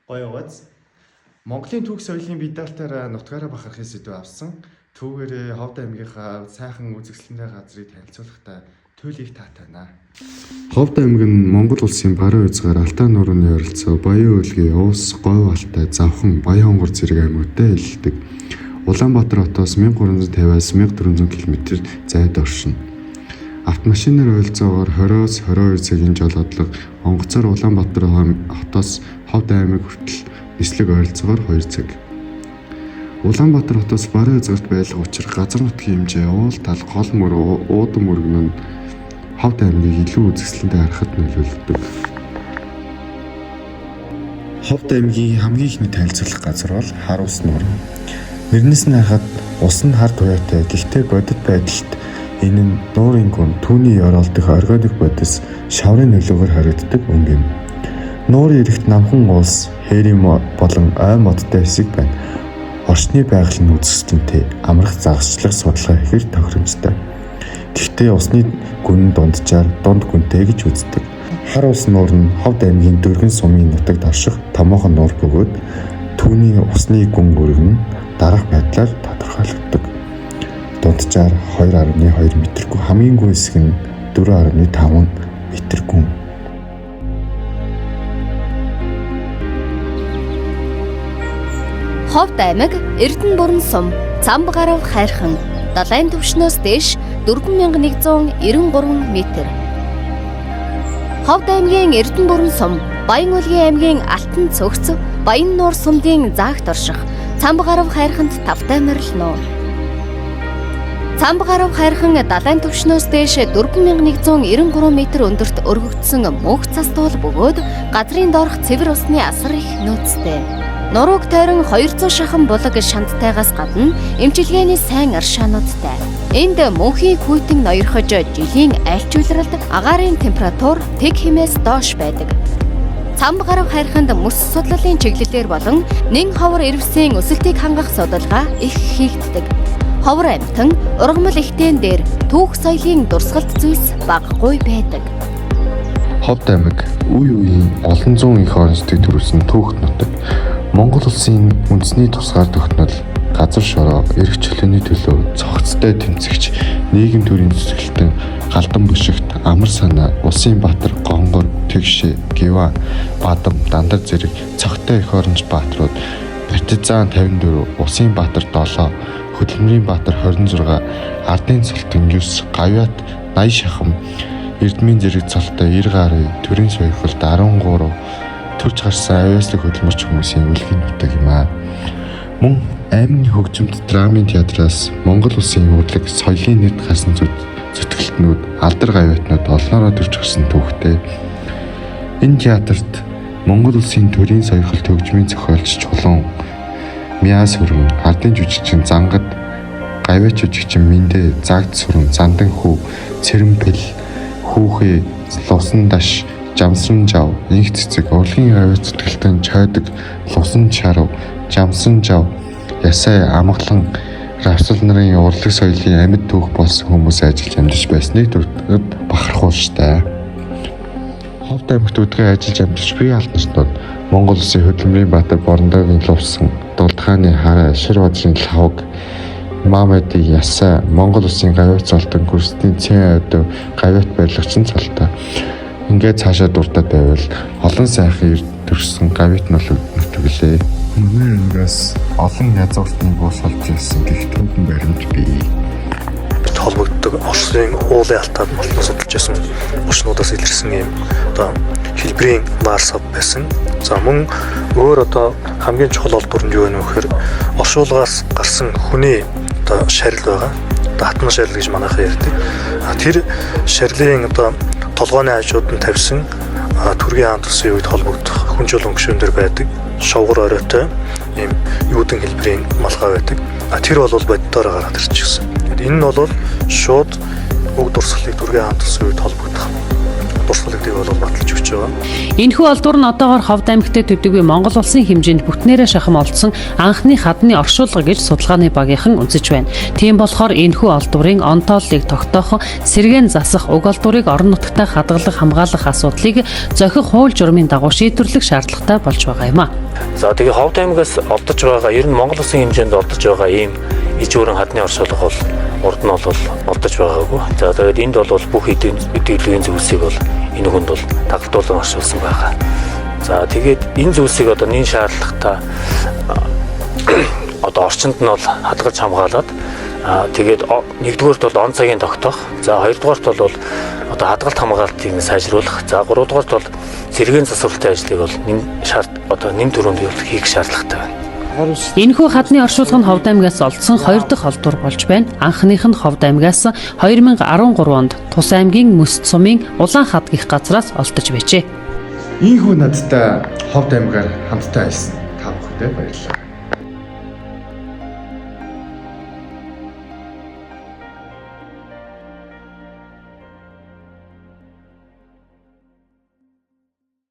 Гоё ууз. Монголын түүх соёлын бие даалтаараа нутгаараа бахархын сэдв авсан. Түүгээрээ Ховд аймгийнхаа сайхан үзэсгэлэнтэй газрыг танилцуулахдаа туйлыг таатайна. Ховд аймаг нь Монгол улсын баруун хязгаар Алтай нуурын ойролцоо Баян Өлгийн Уус, Говь Алтай, Завхан, Баян Хонгор зэрэг аймагтай илдэг. Улаанбаатар хотоос 1350-аас 1400 км зайд оршино. Автомашинаар ойролцоогоор 20-с 22 цагийн жолоодлого онгоцоор Улаанбаатар хотоос Ховд аймаг хүртэл нислэг ойролцоогоор 2 цаг. Улаанбаатар хотоос баруун хязгаарт байх учраас газар нутгийн хэмжээ, уул тал, гол мөр, уудам мөргөн нь Ховд аймгийг илүү үзэсгэлэнтэй харахад нөлөөлдөг. Ховд аймгийн хамгийн ихний танилцуулах газар бол хар ус нуур. Нэрнээс нь харахад ус нь хар туяатай, гэхдээ бодит байдалд энэ нь нуурын гүн түүний ёроолдох органик бодис шаврын нөлөөгөөр харагддаг өнгө юм. Нуурын эрэхт намхан уус, хээрийн болон ой модтой хэсэг байна. Орчны байгалийн үзэсгэлэнтэй амрах загасчлах судалгаа ихээр тохиромжтой. Гэхдээ усны гүн дунджаар дунд гүнтэй гэж үздэг. Хар ус нуур нь Ховд аймгийн дөрвөн сумын нутагт орших томоохон нуур бөгөөд түүний усны гүн өргөн дараах байдлаар тодорхойлогддог. Дунджаар 2.2 м-гүй, хамгийн гүн хэсэг нь 4.5 м-гүй. Ховд аймаг Эрдэнэ бүрэн сум, Цамб гарав хайрхан, далайн түвшнөөс дээш 4193 м. Ховд аймгийн Эрдэнэ бүрэн сум, Баян Өлгийн аймгийн Алтан цогц, Баян нуур сумдын заагт орших Цамб гарав хайрханд тавтай морил нуур. Цамб гарав хайрхан далайн түвшнөөс дээш 4193 м өндөрт өргөгдсөн мөнх цас туул бөгөөд газрын доорх цэвэр усны асар их нөөцтэй. Нурууг тойрон 200 шахан булаг шанттайгаас гадна эмчилгээний сайн аршаануудтай. Энд мөнхийн хүйтэн ноёрхож жилийн айлч улиралд агаарын температур тэг хэмээс доош байдаг. Цамб гарав хайрханд мөс судлалын чиглэлээр болон нэн ховор ирвсийн өсөлтийг хангах судалгаа их хийгддэг. Ховор амьтан ургамал ихтэн дээр түүх соёлын дурсгалт зүйлс багагүй байдаг. Ховд аймаг үе үеийн олон зуун их орнуудыг төрүүлсэн түүх нутаг. Монгол улсын үндэсний тусгаар тогтнол, газар шороо, эрх чөлөөний төлөө цогцтой тэмцэгч, нийгэм төрийн цэцгэлтэн, галдан бөшигт, амар санаа, улсын баатар, гонгор, тэгшээ, гива, бадам, дандар зэрэг цогтой их оронч баатрууд, партизан 54, улсын баатар 7, хөдөлмөрийн баатар 26, ардын цолтон 9, гавьяат 80 шахам, эрдмийн зэрэг цолтой 90 гаруй, төрийн соёлд 13 төрж гарсан авиаслаг хөдөлмөрч хүмүүсийн үлгийн нутаг юм аа. Мөн аймгийн хөгжимд драмын театраас Монгол улсын урлаг соёлын нийт гарсан зүтгэлтнүүд, алдар гавьяатнууд олноороо төрж гарсан түүхтэй. Энэ театрт Монгол улсын төрийн соёлт хөгжмийн зохиолч Чулуун, Мяас хөрөн, ардын жүжигчин Зангад, гавьяат жүжигчин Миндэ, Загд сүрэн, Зандан хүү, Цэрэмпэл, Хүүхээ, Лусан даш, Жамсан жав, инх цэцэг, урлагийн гавьяат зүтгэлтэн Чойдог, Лусан чарав, Жамсан жав, Ясай, амгалан, равсал нарын урлаг соёлын амьд түүх болсон хүмүүс ажиллаж амьдарч байсныг дүрдэд бахархуулжтай. Ховд аймагт өдгөө ажиллаж амьдарч бие алдарчнууд Монгол улсын хөдөлмөрийн баатар Борондагийн Лувсан, Дулдхааны Хараа, Шир бодлын Лавг, Мамади Ясай, Монгол улсын гавьяат цолтон Күрстийн Цэн ойдоо гавьяат барилгачин цолтой. Ингээд цаашаа дуртаад байвал олон сайхан эрд төрсөн гавьяат нутаглээ. Манай аймагаас олон язгууртны бус олж ирсэн гэх түүхэн баримт бий. Холбогддог Орсын уулын алтаад болон судалж байсан уршнуудаас илэрсэн юм одоо хэлбэрийн варсав байсан. За мөн өөр одоо хамгийн чухал олдвор нь юу вэ гэхээр оршуулгаас гарсан хүний одоо шарил байгаа. Одоо хатмар шарил гэж манайхаа ярьдаг. Тэр шарилийн одоо толгойн хажууд нь тавьсан түргийн хаан тусын үед холбогдох хүнжил өнгөшүүн дээр байдаг шовгор оройтой ийм юудан хэлбэрийн малгай байдаг. Тэр бол боддоор гараад ирчихсэн. Энэ нь бол шууд уг дурсгалыг түргийн хаан тусын үед холбогдох дурсгалыг бол баталж өгч байгаа. Энэхүү олдвор нь одоогоор Ховд аймагт төдийгүй Монгол улсын хэмжээнд бүтнээрээ шахам олдсон анхны хадны оршуулга гэж судалгааны багийнхан үзэж байна. Тийм болохоор энэхүү олдврын онтооллыг тогтоох, сэргээн засах, уг олдврыг орон нутагтаа хадгалах, хамгаалах асуудлыг зохих хууль журмын дагуу шийдвэрлэх шаардлагатай болж байгаа юм а. За тэгээ Ховд аймагаас олдож байгаа ер нь Монгол улсын хэмжээнд олдож байгаа ийм ижүүрэн хадны оршуулга бол урд нь бол олдож байгаагүй. За тэгээд энд бол бүх эдийн зүйлсийг бол энэ хүнд бол тагтуулан оршуулсан байгаа. За тэгээд энэ зүйлсийг одоо нэн шаардлагатай одоо орчинд нь бол хадгалж хамгаалаад тэгээд нэгдүгээрт бол он цагийн тогтоох. За хоёрдугаарт бол одоо хадгалт хамгаалтыг сайжруулах. За гуравдугаарт бол сэргээн засварлалтын ажлыг бол нэн төрөнд хийх шаардлагатай байна. Энэхүү хадны оршуулга нь Ховд аймагаас олдсон 2 дахь олдвор болж байна. Анхных нь Ховд аймагаас 2013 онд Тус аймгийн Мөс сумын Улаан хад гэх газраас олдож байжээ. Ийхүү надтай Ховд аймгаар хамтдаа байсан та бүхэндээ баярлалаа.